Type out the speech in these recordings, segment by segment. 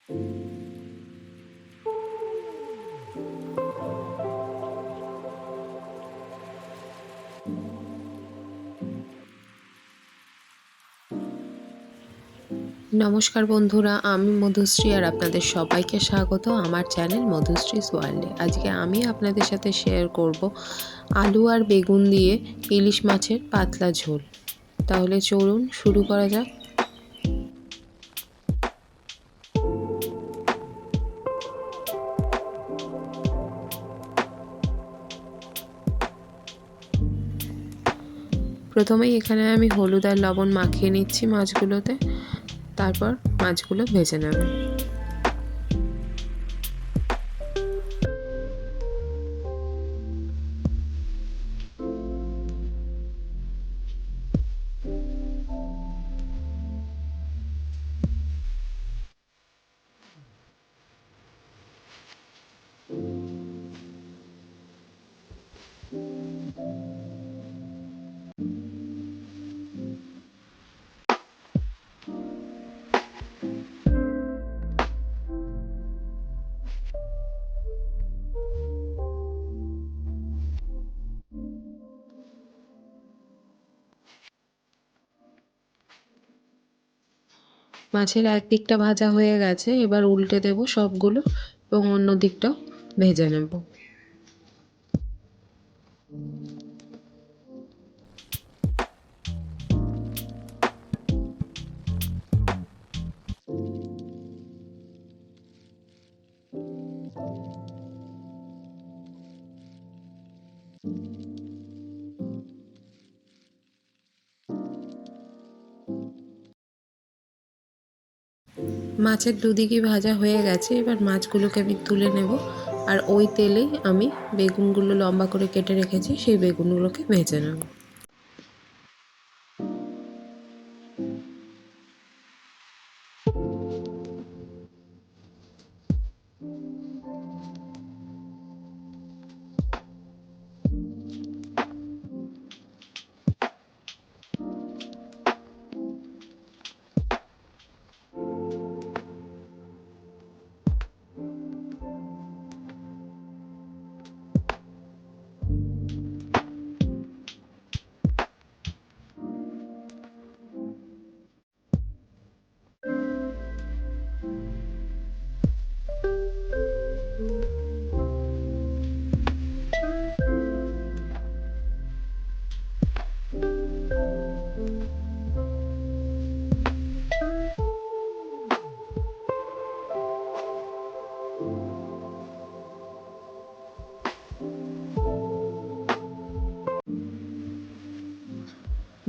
নমস্কার বন্ধুরা, আমি মধুশ্রী আর আপনাদের সবাইকে স্বাগত আমার চ্যানেল মধুশ্রীস ওয়ার্ল্ডে। আজকে আমি আপনাদের সাথে শেয়ার করব আলু আর বেগুন দিয়ে ইলিশ মাছের পাতলা ঝোল। তাহলে চলুন শুরু করা যাক। প্রথমেই এখানে আমি হলুদ আর লবণ মাখিয়ে নিচ্ছি মাছগুলোতে, তারপর মাছগুলো ভেজে নেব। মাছের এক দিকটা ভাজা হয়ে গেছে, এবার উল্টে দেব সবগুলো এবং অন্য দিকটাও ভেজে নেব। মাছের দুদিকই ভাজা হয়ে গেছে, এবার মাছগুলোকে আমি তুলে নেব আর ওই তেলেই আমি বেগুনগুলো লম্বা করে কেটে রেখেছি সেই বেগুনগুলোকে ভেজে নেব।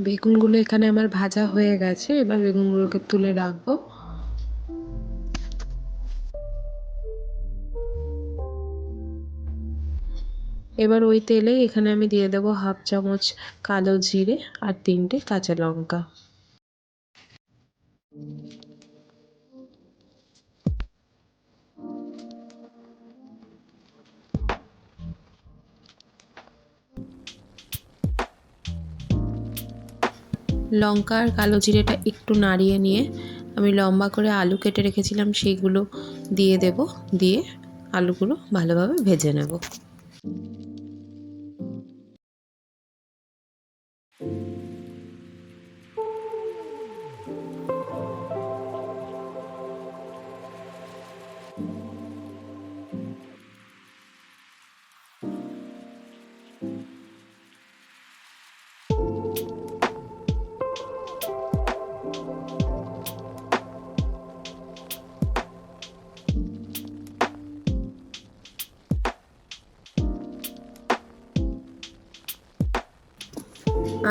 বেগুনগুলো এখানে আমার ভাজা হয়ে গেছে, এবার বেগুনগুলোকে তুলে রাখবো। এবার ওই তেলে এখানে আমি দিয়ে দেবো 1/2 চামচ কালো জিরে আর 3টে কাঁচা লঙ্কা। লঙ্কা আর কালো জিরেটা একটু নাড়িয়ে নিয়ে আমি লম্বা করে আলু কেটে রেখেছিলাম সেইগুলো দিয়ে দেব, দিয়ে আলুগুলো ভালোভাবে ভেজে নেব।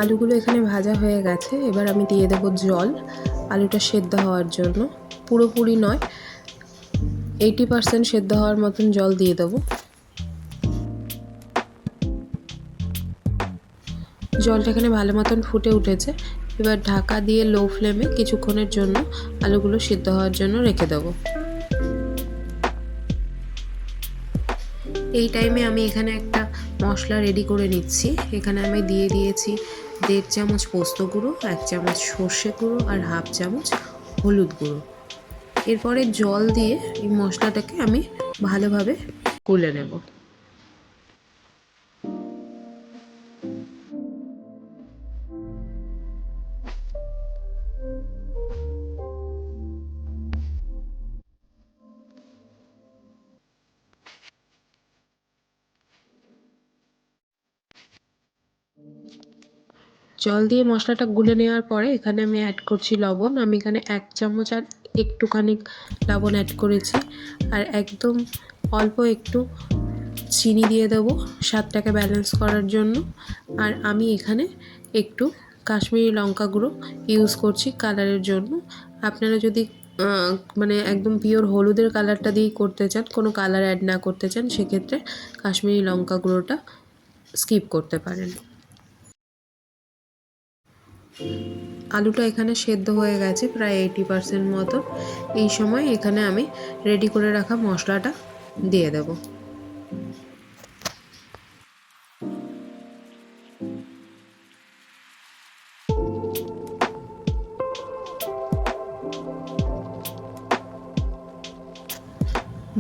আলুগুলো এখানে ভাজা হয়ে গেছে, এবার আমি দিয়ে দেব জল আলুটা সেদ্ধ হওয়ার জন্য। পুরোপুরি নয়, 80% সেদ্ধ হওয়ার মতন জল দিয়ে দেবো। জলটা এখানে ভালো মতন ফুটে উঠেছে, এবার ঢাকা দিয়ে লো ফ্লেমে কিছুক্ষণের জন্য আলুগুলো সিদ্ধ হওয়ার জন্য রেখে দেবো। এই টাইমে আমি এখানে একটা মশলা রেডি করে নিচ্ছি। এখানে আমি দিয়ে দিয়েছি 1.5 চামচ পোস্ত গুঁড়ো, 1 চামচ সর্ষে গুঁড়ো আর 1/2 চামচ হলুদ গুঁড়ো। এরপরে জল দিয়ে এই মশলাটাকে আমি ভালোভাবে গুলে নেব। জল দিয়ে মশলাটা গুলে নেওয়ার পরে এখানে আমি অ্যাড করছি লবণ। আমি এখানে 1 চামচ আর একটুখানি লবণ অ্যাড করেছি, আর একদম অল্প একটু চিনি দিয়ে দেবো স্বাদটাকে ব্যালেন্স করার জন্য। আর আমি এখানে একটু কাশ্মীরি লঙ্কা গুঁড়ো ইউজ করছি কালারের জন্য। আপনারা যদি মানে একদম পিওর হলুদের কালারটা দিয়েই করতে চান, কোনো কালার অ্যাড না করতে চান, সেক্ষেত্রে কাশ্মীরি লঙ্কা গুঁড়োটা স্কিপ করতে পারেন। আলুটা এখানে সেদ্ধ হয়ে গেছে প্রায় 80% মতো। এই সময় এখানে আমি রেডি করে রাখা মশলাটা দিয়ে দেব।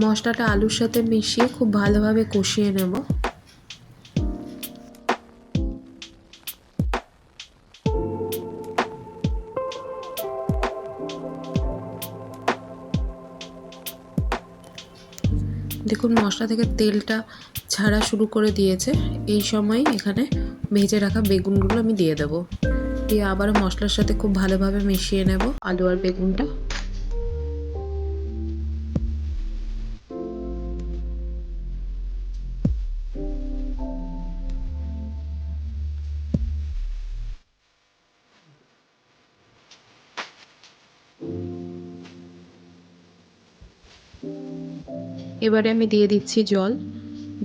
মশলাটা আলুর সাথে মিশিয়ে খুব ভালোভাবে কষিয়ে নেব। দেখুন মশলা থেকে তেলটা ছাড়া শুরু করে দিয়েছে। এই সময় এখানে ভেজে রাখা বেগুনগুলো আমি দিয়ে দেব। দিয়ে আবার মশলার সাথে খুব ভালোভাবে মিশিয়ে নেব আলু আর বেগুনটা। এবারে আমি দিয়ে দিচ্ছি জল।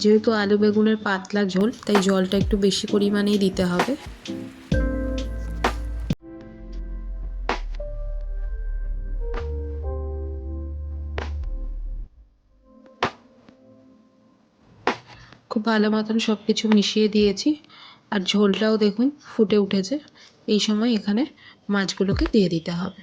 যেহেতু আলু বেগুনের পাতলা ঝোল, তাই জলটা একটু বেশি পরিমাণেই দিতে হবে। খুব ভালো মতন সব কিছু মিশিয়ে দিয়েছি, আর ঝোলটাও দেখুন ফুটে উঠেছে। এই সময় এখানে মাছগুলোকে দিয়ে দিতে হবে।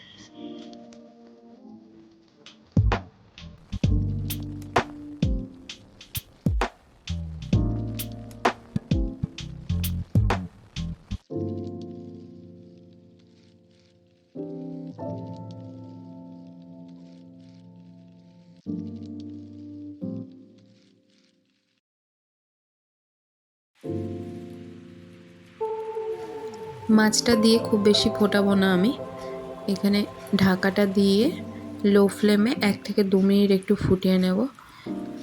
মাছটা দিয়ে খুব বেশি ফোটাবো না আমি। এখানে ঢাকাটা দিয়ে লো ফ্লেমে 1 থেকে 2 মিনিট একটু ফুটিয়ে নেব।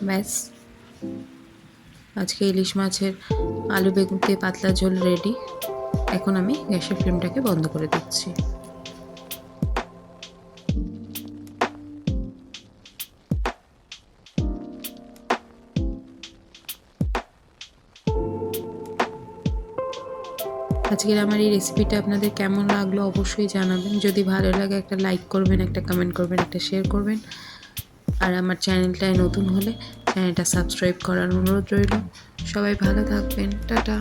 ব্যাস, আজকে ইলিশ মাছের আলু বেগুন দিয়ে পাতলা ঝোল রেডি। এখন আমি গ্যাসের ফ্লেমটাকে বন্ধ করে দিচ্ছি। আজকের আমার এই রেসিপিটা আপনাদের কেমন লাগলো অবশ্যই জানাবেন। যদি ভালো লাগে একটা লাইক করবেন, একটা কমেন্ট করবেন, একটা শেয়ার করবেন। আর আমার চ্যানেলটায় নতুন হলে চ্যানেলটা সাবস্ক্রাইব করার অনুরোধ রইল। সবাই ভালো থাকবেন। টাটা।